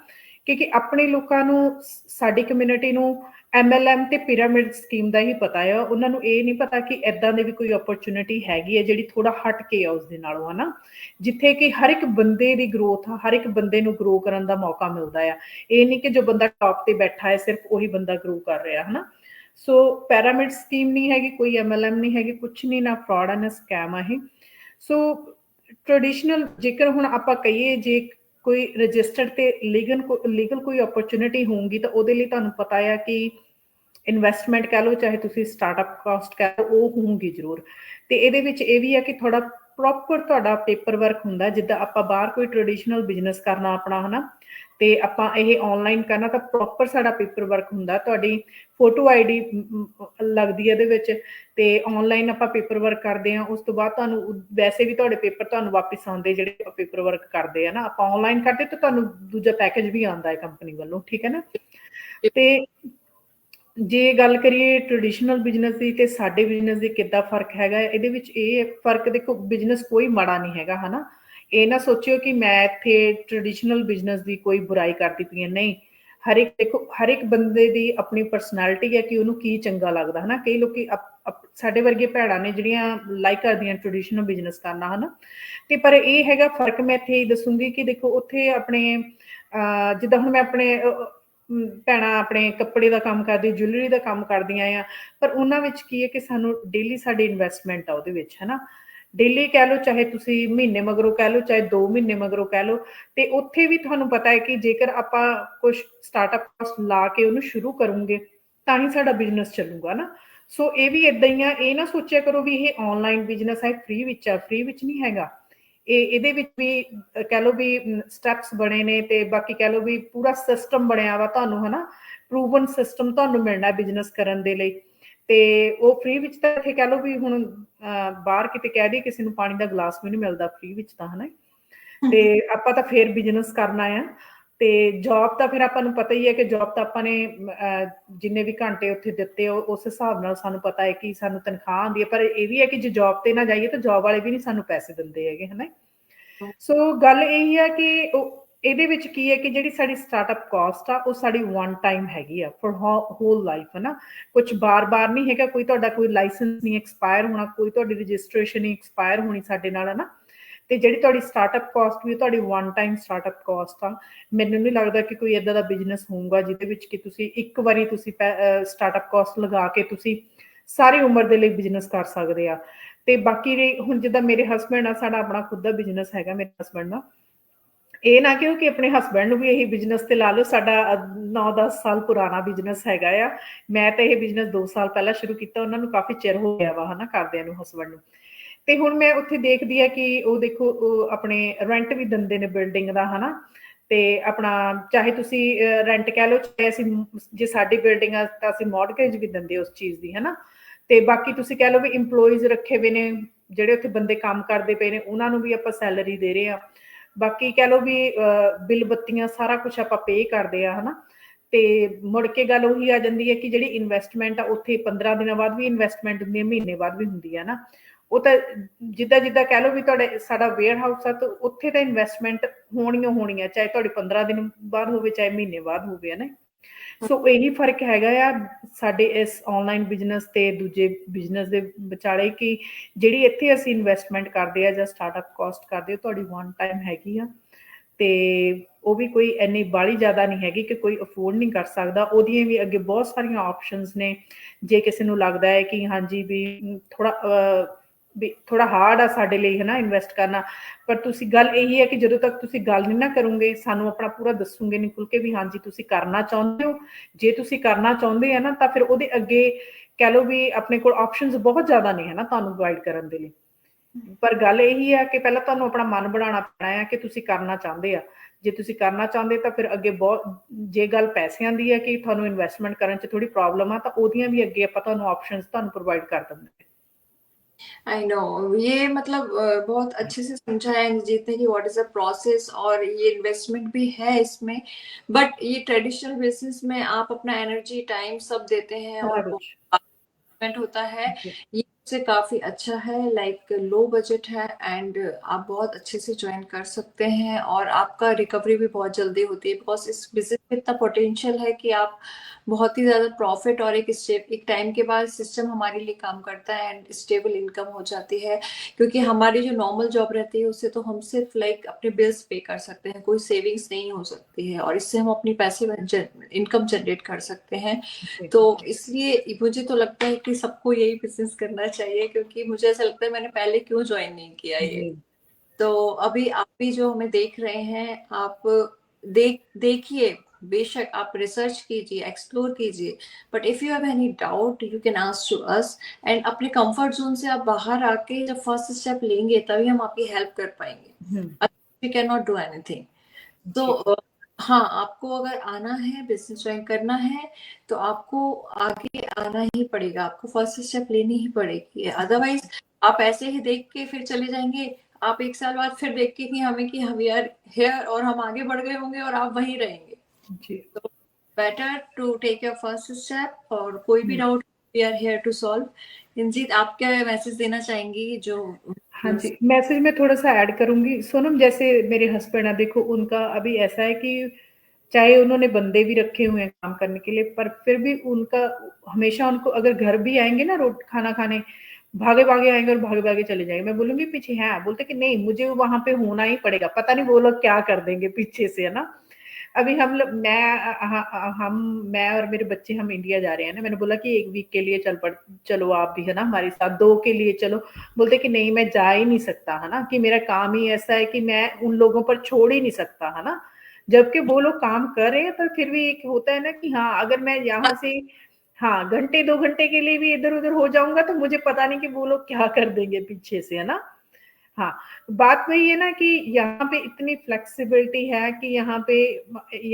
ਕਿਉਂਕਿ ਆਪਣੇ ਲੋਕਾਂ ਨੂੰ, ਸਾਡੀ ਕਮਿਊਨਿਟੀ ਨੂੰ MLM ਤੇ ਪਿਰਾਮਿਡ ਸਕੀਮ ਦਾ ਹੀ ਪਤਾ ਆ, ਉਹਨਾਂ ਨੂੰ ਇਹ ਨਹੀਂ ਪਤਾ ਕਿ ਏਦਾਂ ਦੀ ਵੀ ਕੋਈ ਓਪਰਚੁਨਿਟੀ ਹੈਗੀ ਹੈ ਜਿਹੜੀ ਥੋੜਾ ਹਟ ਕੇ ਆ ਉਸਦੇ ਨਾਲੋਂ, ਹਨਾ। ਜਿੱਥੇ ਕਿ ਹਰ ਇੱਕ ਬੰਦੇ ਦੀ ਗਰੋਥ ਆ, ਹਰ ਇੱਕ ਬੰਦੇ ਨੂੰ ਗਰੋ ਕਰਨ ਦਾ ਮੌਕਾ ਮਿਲਦਾ ਆ। ਇਹ ਨਹੀਂ ਕਿ ਜੋ ਬੰਦਾ ਟੌਪ ਤੇ ਬੈਠਾ ਹੈ ਸਿਰਫ ਉਹੀ ਬੰਦਾ ਗਰੋ ਕਰ ਰਿਹਾ, ਹਨਾ। ਸੋ ਪਿਰਾਮਿਡ ਸਕੀਮ ਨਹੀਂ ਹੈਗੀ, ਕੋਈ MLM ਨਹੀਂ ਹੈਗੀ, ਕੁਛ ਨਹੀਂ, ਨਾ ਫਰਾਡ ਆ ਨਾ ਸਕੈਮ ਆ ਇਹ। ਸੋ ट्रेडिशनल जेकर हुण आपां कहिए जे कोई रजिस्टर्ड ते लीगल कोई अपॉर्चुनिटी होगी तो ਉਹਦੇ ਲਈ ਤੁਹਾਨੂੰ ਪਤਾ ਆ ਕਿ ਇਨਵੈਸਟਮੈਂਟ ਕਹਿ ਲਓ ਚਾਹੇ ਤੁਸੀਂ ਸਟਾਰਟਅਪ ਕਾਸਟ ਕਹਿ ਲਓ ਉਹ ਹੋਊਗੀ ਜ਼ਰੂਰ। ਤੇ ਇਹਦੇ ਵਿੱਚ ਇਹ ਵੀ ਆ ਕਿ ਥੋੜਾ ਪ੍ਰੋਪਰ ਤੁਹਾਡਾ ਪੇਪਰ ਵਰਕ ਹੁੰਦਾ, ਜਿੱਦਾਂ ਆਪਾਂ ਬਾਹਰ ਕੋਈ ਟ੍ਰੈਡੀਸ਼ਨਲ ਬਿਜ਼ਨਸ ਕਰਨਾ ਆਪਣਾ, ਹਨਾ, ਤੇ ਆਪਾਂ ਇਹ ਆਨਲਾਈਨ ਕਰਨਾ ਤਾਂ ਪ੍ਰੋਪਰ ਸਾਡਾ ਪੇਪਰ ਵਰਕ ਹੁੰਦਾ। ਤੁਹਾਡੀ ਫੋਟੋ ਆਈਡੀ ਲੱਗਦੀ ਹੈ ਇਹਦੇ ਵਿੱਚ, ਤੇ ਆਨਲਾਈਨ ਆਪਾਂ ਪੇਪਰ ਵਰਕ ਕਰਦੇ ਆ। ਉਸ ਤੋਂ ਬਾਅਦ ਤੁਹਾਨੂੰ ਵੈਸੇ ਵੀ ਤੁਹਾਡੇ ਪੇਪਰ ਤੁਹਾਨੂੰ ਵਾਪਿਸ ਆਉਂਦੇ ਜਿਹੜੇ ਆਪਾਂ ਪੇਪਰ ਵਰਕ ਕਰਦੇ ਆ ਨਾ, ਆਪਾਂ ਆਨਲਾਈਨ ਕਰਦੇ ਤਾਂ ਤੁਹਾਨੂੰ ਦੂਜਾ ਪੈਕੇਜ ਵੀ ਆਉਂਦਾ ਹੈ ਕੰਪਨੀ ਵੱਲੋਂ, ਠੀਕ ਹੈ ਨਾ। ਤੇ ਜੇ ਗੱਲ ਕਰੀਏ ਟ੍ਰੈਡੀਸ਼ਨਲ ਬਿਜ਼ਨਸ ਦੀ ਤੇ ਸਾਡੇ ਬਿਜ਼ਨਸ ਦੀ ਕਿੱਦਾਂ ਫ਼ਰਕ ਹੈਗਾ, ਇਹਦੇ ਵਿੱਚ ਇਹ ਫ਼ਰਕ ਦੇਖੋ, ਬਿਜ਼ਨਸ ਕੋਈ ਮਾੜਾ ਨਹੀਂ ਹੈਗਾ, ਹਨਾ। ਇਹ ਨਾ ਸੋਚਿਓ ਕਿ ਮੈਂ ਇੱਥੇ ਟ੍ਰੈਡੀਸ਼ਨਲ ਬਿਜ਼ਨਸ ਦੀ ਕੋਈ ਬੁਰਾਈ ਕਰਦੀ ਪਈ ਹਾਂ, ਨਹੀਂ। ਹਰ ਇੱਕ ਦੇਖੋ, ਹਰ ਇੱਕ ਬੰਦੇ ਦੀ ਆਪਣੀ ਪਰਸਨੈਲਿਟੀ ਹੈ ਕਿ ਉਹਨੂੰ ਕੀ ਚੰਗਾ ਲੱਗਦਾ, ਹਨਾ। ਕਈ ਲੋਕੀ ਸਾਡੇ ਵਰਗੇ ਭੈਣਾਂ ਨੇ ਜਿਹੜੀਆਂ ਲਾਈਕ ਕਰਦੀਆਂ ਟ੍ਰੈਡੀਸ਼ਨਲ ਬਿਜ਼ਨਸ ਕਰਨਾ, ਹਨਾ। ਤੇ ਪਰ ਇਹ ਹੈਗਾ ਫ਼ਰਕ, ਮੈਂ ਇੱਥੇ ਹੀ ਦੱਸੂੰਗੀ ਕਿ ਦੇਖੋ ਉੱਥੇ ਆਪਣੇ ਜਿੱਦਾਂ ਹੁਣ ਮੈਂ ਆਪਣੇ ਭੈਣਾਂ ਆਪਣੇ ਕੱਪੜੇ ਦਾ ਕੰਮ ਕਰਦੀ, ਜੁਐਲਰੀ ਦਾ ਕੰਮ ਕਰਦੀਆਂ ਆ, ਪਰ ਉਹਨਾਂ ਵਿੱਚ ਕੀ ਹੈ ਕਿ ਸਾਨੂੰ ਡੇਲੀ ਸਾਡੀ ਇਨਵੈਸਟਮੈਂਟ ਆ ਉਹਦੇ ਵਿੱਚ, ਹਨਾ। ਡੇਲੀ ਕਹਿ ਲਓ, ਚਾਹੇ ਤੁਸੀਂ ਮਹੀਨੇ ਮਗਰੋਂ ਕਹਿ ਲਓ, ਚਾਹੇ 2 ਮਹੀਨੇ ਮਗਰੋਂ ਕਹਿ ਲਓ, ਤੇ ਉੱਥੇ ਵੀ ਤੁਹਾਨੂੰ ਪਤਾ ਹੈ ਕਿ ਜੇਕਰ ਆਪਾਂ ਕੁਛ ਸਟਾਰਟਅਪ ਕਾਸਟ ਲਾ ਕੇ ਉਹਨੂੰ ਸ਼ੁਰੂ ਕਰੂੰਗੇ ਤਾਂ ਹੀ ਸਾਡਾ ਬਿਜ਼ਨਸ ਚੱਲੂਗਾ ਨਾ। ਸੋ ਇਹ ਵੀ ਏਦਾਂ ਹੀ ਆ, ਇਹ ਨਾ ਸੋਚਿਆ ਕਰੋ ਵੀ ਇਹ ਆਨਲਾਈਨ ਬਿਜ਼ਨਸ ਹੈ, ਫ੍ਰੀ ਵਿੱਚ ਆ, ਫ੍ਰੀ ਵਿੱਚ ਨਹੀਂ ਹੈਗਾ। ਇਹਦੇ ਵਿੱਚ ਵੀ ਕਹਿ ਲਓ ਵੀ ਸਟੈਪਸ ਬਣੇ ਨੇ, ਤੇ ਬਾਕੀ ਕਹਿ ਲਓ ਵੀ ਪੂਰਾ ਸਿਸਟਮ ਬਣਿਆ ਵਾ ਤੁਹਾਨੂੰ, ਹਨਾ। ਪ੍ਰੂਵਨ ਸਿਸਟਮ ਤੁਹਾਨੂੰ ਮਿਲਣਾ ਬਿਜ਼ਨਸ ਕਰਨ ਦੇ ਲਈ, ਤੇ ਉਹ ਫ੍ਰੀ ਵਿੱਚ ਤਾਂ ਇੱਥੇ ਕਹਿ ਲਓ ਵੀ ਹੁਣ ਬਾਹਰ ਕਿਤੇ ਕਹਿ ਦਈਏ ਕਿਸੇ ਨੂੰ ਪਾਣੀ ਦਾ ਗਲਾਸ ਵੀ ਨਹੀਂ ਮਿਲਦਾ ਫ੍ਰੀ ਵਿੱਚ ਤਾਂ, ਹਨਾ। ਤੇ ਆਪਾਂ ਤਾਂ ਫੇਰ ਬਿਜ਼ਨਸ ਕਰਨਾ ਆ। ਤੇ ਜੌਬ ਤਾਂ ਫਿਰ ਆਪਾਂ ਨੂੰ ਪਤਾ ਹੀ ਹੈ ਕਿ ਜੌਬ ਤਾਂ ਆਪਾਂ ਨੇ ਜਿੰਨੇ ਵੀ ਘੰਟੇ ਉੱਥੇ ਦਿੱਤੇ ਉਸ ਹਿਸਾਬ ਨਾਲ ਸਾਨੂੰ ਪਤਾ ਹੈ ਕਿ ਸਾਨੂੰ ਤਨਖਾਹ ਆਉਂਦੀ ਹੈ, ਪਰ ਇਹ ਵੀ ਹੈ ਕਿ ਜੇ ਜੌਬ ਤੇ ਨਾ ਜਾਈਏ ਤਾਂ ਜੌਬ ਵਾਲੇ ਵੀ ਨਹੀਂ ਸਾਨੂੰ ਪੈਸੇ ਦਿੰਦੇ ਹੈਗੇ, ਹਨਾ। ਸੋ ਗੱਲ ਇਹੀ ਹੈ ਕਿ ਇਹਦੇ ਵਿੱਚ ਕੀ ਹੈ ਕਿ ਜਿਹੜੀ ਸਾਡੀ ਸਟਾਰਟਅਪ ਕਾਸਟ ਆ ਉਹ ਸਾਡੀ ਵਨ ਟਾਈਮ ਹੈਗੀ ਆ ਫॉर ਹੋਲ ਲਾਈਫ, ਹਨਾ। ਕੁਝ ਬਾਰ-ਬਾਰ ਨਹੀਂ ਹੈਗਾ, ਕੋਈ ਤੁਹਾਡਾ ਕੋਈ ਲਾਇਸੈਂਸ ਨਹੀਂ ਐਕਸਪਾਇਰ ਹੋਣਾ, ਕੋਈ ਤੁਹਾਡੀ ਰਜਿਸਟ੍ਰੇਸ਼ਨ ਨਹੀਂ ਐਕਸਪਾਇਰ ਹੋਣੀ ਸਾਡੇ ਨਾਲ, ਹਨਾ। ਤੇ ਜਿਹੜੀ ਤੁਹਾਡੀ ਸਟਾਰਟਅਪ ਕਾਸਟ ਵੀ ਤੁਹਾਡੀ ਵਨ ਟਾਈਮ ਸਟਾਰਟਅਪ ਕਾਸਟ ਆ। ਮੈਨੂੰ ਨਹੀਂ ਲੱਗਦਾ ਕਿ ਕੋਈ ਏਦਾਂ ਦਾ ਬਿਜ਼ਨਸ ਹੋਊਗਾ ਜਿਹਦੇ ਵਿੱਚ ਕਿ ਤੁਸੀਂ ਇੱਕ ਵਾਰੀ ਤੁਸੀਂ ਸਟਾਰਟਅਪ ਕਾਸਟ ਲਗਾ ਕੇ ਤੁਸੀਂ ਸਾਰੀ ਉਮਰ ਦੇ ਲਈ ਬਿਜ਼ਨਸ ਕਰ ਸਕਦੇ ਆ। ਤੇ ਬਾਕੀ ਹੁਣ ਜਿੱਦਾਂ ਮੇਰੇ ਹਸਬੈਂਡ ਆ, ਸਾਡਾ ਆਪਣਾ ਖੁਦ ਦਾ ਬਿਜ਼ਨਸ ਹੈਗਾ ਮੇਰੇ ਹਸਬੈਂਡ ਦਾ। ਇਹ ਨਾ ਕਿਉਂ ਕਿ ਆਪਣੇ ਹਸਬੈਂਡ ਨੂੰ ਵੀ ਇਹੀ ਬਿਜ਼ਨਸ ਤੇ ਲਾ ਲਓ, ਸਾਡਾ 9-10 ਸਾਲ ਪੁਰਾਣਾ ਬਿਜ਼ਨਸ ਹੈਗਾ ਆ। ਮੈਂ ਤਾਂ ਇਹ ਬਿਜ਼ਨਸ 2 ਸਾਲ ਪਹਿਲਾਂ ਸ਼ੁਰੂ ਕੀਤਾ, ਉਹਨਾਂ ਨੂੰ ਕਾਫੀ ਚਿਰ ਹੋ ਗਿਆ ਵਾ, ਹਨਾ, ਕਰਦਿਆਂ ਨੂੰ, ਹਸਬੈਂਡ ਨੂੰ। ਤੇ ਹੁਣ ਮੈਂ ਉੱਥੇ ਦੇਖਦੀ ਆ ਕਿ ਉਹ ਦੇਖੋ ਉਹ ਆਪਣੇ ਰੈਂਟ ਵੀ ਦਿੰਦੇ ਨੇ ਬਿਲਡਿੰਗ ਦਾ, ਹਨਾ। ਤੇ ਆਪਣਾ ਚਾਹੇ ਤੁਸੀਂ ਰੈਂਟ ਕਹਿ ਲਓ, ਚਾਹੇ ਅਸੀਂ ਜੇ ਸਾਡੀ ਬਿਲਡਿੰਗ ਆ ਤਾਂ ਅਸੀਂ ਮੌਰਗੇਜ ਵੀ ਦਿੰਦੇ ਉਸ ਚੀਜ਼ ਦੀ, ਹਨਾ। ਤੇ ਬਾਕੀ ਤੁਸੀਂ ਕਹਿ ਲਓ ਵੀ ਇੰਪਲੋਈਜ਼ ਰੱਖੇ ਹੋਏ ਨੇ, ਜਿਹੜੇ ਉੱਥੇ ਬੰਦੇ ਕੰਮ ਕਰਦੇ ਪਏ ਨੇ, ਉਹਨਾਂ ਨੂੰ ਵੀ ਆਪਾਂ ਸੈਲਰੀ ਦੇ ਰਹੇ ਆ। ਬਾਕੀ ਕਹਿ ਲਓ ਵੀ ਬਿੱਲ ਬੱਤੀਆਂ ਸਾਰਾ ਕੁਛ ਆਪਾਂ ਪੇ ਕਰਦੇ ਆ, ਹਨਾ। ਤੇ ਮੁੜ ਕੇ ਗੱਲ ਉਹੀ ਆ ਜਾਂਦੀ ਹੈ ਕਿ ਜਿਹੜੀ ਇਨਵੈਸਟਮੈਂਟ ਆ ਉੱਥੇ 15 ਦਿਨਾਂ ਬਾਅਦ ਵੀ ਇਨਵੈਸਟਮੈਂਟ ਹੁੰਦੀ ਹੈ, ਮਹੀਨੇ ਬਾਅਦ ਵੀ ਹੁੰਦੀ ਹੈ ਨਾ। ਉਹ ਤਾਂ ਜਿੱਦਾਂ ਜਿੱਦਾਂ ਕਹਿ ਲਓ ਵੀ ਤੁਹਾਡੇ ਸਾਡਾ ਵੇਅਰ ਹਾਊਸ ਆ, ਤਾਂ ਉੱਥੇ ਤਾਂ ਇਨਵੈਸਟਮੈਂਟ ਹੋਣੀ ਆ, ਚਾਹੇ ਤੁਹਾਡੀ 15 ਦਿਨ ਬਾਅਦ ਹੋਵੇ, ਚਾਹੇ ਮਹੀਨੇ ਬਾਅਦ ਹੋਵੇ, ਹਨਾ। ਸੋ ਇਹੀ ਫਰਕ ਹੈਗਾ ਆ ਸਾਡੇ ਇਸ ਆਨਲਾਈਨ ਬਿਜ਼ਨਸ ਤੇ ਦੂਜੇ ਬਿਜ਼ਨਸ ਦੇ ਵਿਚਾਲੇ, ਕਿ ਜਿਹੜੀ ਇੱਥੇ ਅਸੀਂ ਇਨਵੈਸਟਮੈਂਟ ਕਰਦੇ ਆ ਜਾਂ ਸਟਾਰਟਅਪ ਕਾਸਟ ਕਰਦੇ, ਉਹ ਤੁਹਾਡੀ ਵਨ ਟਾਈਮ ਹੈਗੀ ਆ। ਤੇ ਉਹ ਵੀ ਕੋਈ ਇੰਨੀ ਬਾਹਲੀ ਜ਼ਿਆਦਾ ਨਹੀਂ ਹੈਗੀ ਕਿ ਕੋਈ ਅਫੋਰਡ ਨਹੀਂ ਕਰ ਸਕਦਾ। ਉਹਦੀਆਂ ਵੀ ਅੱਗੇ ਬਹੁਤ ਸਾਰੀਆਂ ਆਪਸ਼ਨਸ ਨੇ। ਜੇ ਕਿਸੇ ਨੂੰ ਲੱਗਦਾ ਹੈ ਕਿ ਹਾਂਜੀ ਵੀ ਥੋੜਾ ਹਾਰਡ ਆ ਸਾਡੇ ਲਈ, ਹਨਾ, ਇਨਵੈਸਟ ਕਰਨਾ, ਪਰ ਤੁਸੀਂ ਗੱਲ ਇਹੀ ਹੈ ਕਿ ਜਦੋਂ ਤੱਕ ਤੁਸੀਂ ਗੱਲ ਨਹੀਂ ਨਾ ਕਰੋਗੇ, ਸਾਨੂੰ ਆਪਣਾ ਪੂਰਾ ਦੱਸੋਗੇ ਨਹੀਂ ਖੁੱਲ ਕੇ ਵੀ ਹਾਂਜੀ ਤੁਸੀਂ ਕਰਨਾ ਚਾਹੁੰਦੇ ਹੋ। ਜੇ ਤੁਸੀਂ ਕਰਨਾ ਚਾਹੁੰਦੇ ਆ ਨਾ, ਤਾਂ ਫਿਰ ਉਹਦੇ ਅੱਗੇ ਕਹਿ ਲਓ ਵੀ ਆਪਣੇ ਕੋਲ ਆਪਸ਼ਨਸ ਬਹੁਤ ਜ਼ਿਆਦਾ ਨੇ, ਹਨਾ, ਤੁਹਾਨੂੰ ਗਾਈਡ ਕਰਨ ਦੇ ਲਈ। ਪਰ ਗੱਲ ਇਹੀ ਆ ਕਿ ਪਹਿਲਾਂ ਤੁਹਾਨੂੰ ਆਪਣਾ ਮਨ ਬਣਾਉਣਾ ਪੈਣਾ ਆ ਕਿ ਤੁਸੀਂ ਕਰਨਾ ਚਾਹੁੰਦੇ ਆ। ਜੇ ਤੁਸੀਂ ਕਰਨਾ ਚਾਹੁੰਦੇ ਤਾਂ ਫਿਰ ਅੱਗੇ ਬਹੁਤ, ਜੇ ਗੱਲ ਪੈਸਿਆਂ ਦੀ ਹੈ ਕਿ ਤੁਹਾਨੂੰ ਇਨਵੈਸਟਮੈਂਟ ਕਰਨ 'ਚ ਥੋੜੀ प्रॉब्लम ਆ, ਤਾਂ ਉਹਦੀਆਂ भी ਅੱਗੇ ਆਪਾਂ ਤੁਹਾਨੂੰ ਆਪਸ਼ਨਸ ਤੁਹਾਨੂੰ प्रोवाइड कर देंगे। आई नो, ये मतलब बहुत अच्छे से समझाया है जीत ने कि व्हाट इज द प्रोसेस, और ये इन्वेस्टमेंट भी है इसमें। बट ये ट्रेडिशनल बिजनेस में आप अपना एनर्जी टाइम सब देते हैं सारा और कुछ बहुत होता है। जी। ये से काफी अच्छा है, लाइक लो बजट है, एंड आप बहुत अच्छे से ज्वाइन कर सकते हैं, और आपका रिकवरी भी बहुत जल्दी होती है, बिकॉज इस बिजनेस में इतना पोटेंशियल है कि आप बहुत ही ज्यादा प्रॉफिट, और एक टाइम के बाद सिस्टम हमारे लिए काम करता है एंड स्टेबल इनकम हो जाती है। क्योंकि हमारी जो नॉर्मल जॉब रहती है उससे तो हम सिर्फ लाइक अपने बिल्स पे कर सकते हैं, कोई सेविंग्स नहीं हो सकती है, और इससे हम अपनी पैसे इनकम जनरेट कर सकते हैं। जी। तो इसलिए मुझे तो लगता है कि सबको यही बिजनेस करना चाहिए, क्योंकि मुझे ऐसा लगता है मैंने पहले क्यों ज्वाइन नहीं किया ये। जी। तो अभी आप भी जो हमें देख रहे हैं, आप देखिए, बेशक आप रिसर्च कीजिए, एक्सप्लोर कीजिए, but if you have any doubt you can ask to us. And अपने कंफर्ट जोन से आप बाहर आके जब फर्स्ट स्टेप लेंगे तभी हम आपकी हेल्प कर पाएंगे। We can not do anything. जी। तो हाँ, आपको अगर आना है, बिजनेस ज्वाइन करना है, तो आपको आगे आना ही पड़ेगा, आपको फर्स्ट स्टेप लेनी ही पड़ेगी। अदरवाइज आप ऐसे ही देख के फिर चले जाएंगे, आप 1 साल बाद फिर देख के कि हमें कि हम यार हेयर और हम आगे बढ़ गए होंगे और आप वहीं रहेंगे। जी। तो better to take your first step और कोई भी doubt we are here to solve। इंजीत आप क्या मैसेज देना चाहेंगी जो हाँ जी, मैसेज में थोड़ा-सा ऐड करूँगी। सोनम जैसे मेरे हस्बैंड हैं, देखो उनका अभी ऐसा है कि चाहे उन्होंने बंदे भी रखे हुए हैं काम करने के लिए, पर फिर भी उनका हमेशा उनको अगर घर भी आएँगे ना खाना खाने, भागे-भागे आएँगे और भागे-भागे चले जाएँगे। मैं बोलूँगी पीछे हैं, बोलते कि नहीं मुझे वहाँ पे होना ही पड़ेगा, पता नहीं वो लोग क्या कर देंगे पीछे से, है ना? अभी हम लोग मैं और मेरे बच्चे हम इंडिया जा रहे हैं ना, मैंने बोला कि 1 वीक के लिए चलो आप भी, है ना, हमारे साथ 2 के लिए चलो। बोलते कि नहीं मैं जा ही नहीं सकता, है ना, कि मेरा काम ही ऐसा है कि मैं उन लोगों पर छोड़ ही नहीं सकता, है ना। जबकि वो लोग काम कर रहे हैं, पर फिर भी एक होता है ना कि हाँ, अगर मैं यहाँ से हाँ, घंटे 2 घंटे के लिए भी इधर-उधर हो जाऊँगा तो मुझे पता नहीं कि वो लोग क्या कर देंगे पीछे से, है ना। हाँ, बात वही है ना कि यहाँ पे इतनी फ्लेक्सिबिलिटी है कि यहाँ पे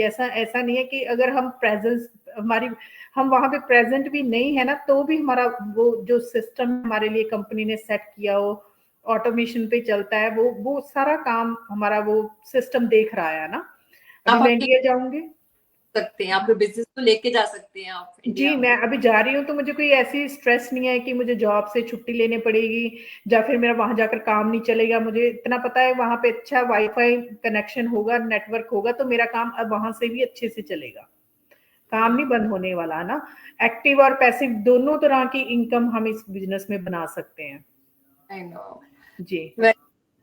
ऐसा ऐसा नहीं है कि अगर हम प्रेजेंस हमारी हम वहाँ पे प्रेजेंट भी नहीं है ना, तो भी हमारा वो जो सिस्टम हमारे लिए कंपनी ने सेट किया हो, ऑटोमेशन पे चलता है, वो सारा काम हमारा वो सिस्टम देख रहा है ना। अभी आप मैं अपनी इंडिया जाऊंगी। सकते हैं, आपके बिजनेस को लेके जा सकते हैं आप जी, इंडिया। मैं अभी जा रही हूँ तो मुझे कोई ऐसी स्ट्रेस नहीं है कि मुझे जॉब से छुट्टी लेनी पड़ेगी या फिर मेरा वहाँ जाकर काम नहीं चलेगा। मुझे इतना पता है वहाँ पे अच्छा वाईफाई कनेक्शन होगा, नेटवर्क होगा, तो मेरा काम अब वहाँ से भी अच्छे से चलेगा। काम नहीं बंद होने वाला, है ना। एक्टिव और पैसिव दोनों तरह की इनकम हम इस बिज़नेस में बना सकते हैं। I know. जी।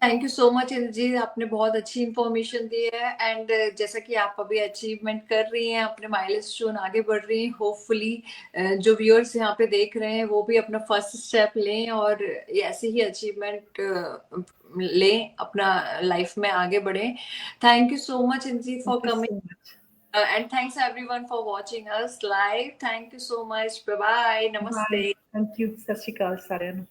Thank you so much Inderjeet, आपने बहुत अच्छी इंफॉर्मेशन दी है। एंड जैसा कि आप अभी अचीवमेंट कर रही हैं, अपने माइलस्टोन आगे बढ़ रही हैं, होपफुली जो व्यूअर्स यहाँ पे देख रहे हैं वो भी अपना फर्स्ट स्टेप लें और ऐसे ही अचीवमेंट लें, अपना लाइफ में आगे बढ़ें। Thank you so much Indrajit for thank you so coming much. And thanks everyone for watching us live. Thank you so much, bye bye, bye. नमस्ते। Thank you. सत श्री अकाल साਰਿਆਂ ਨੂੰ।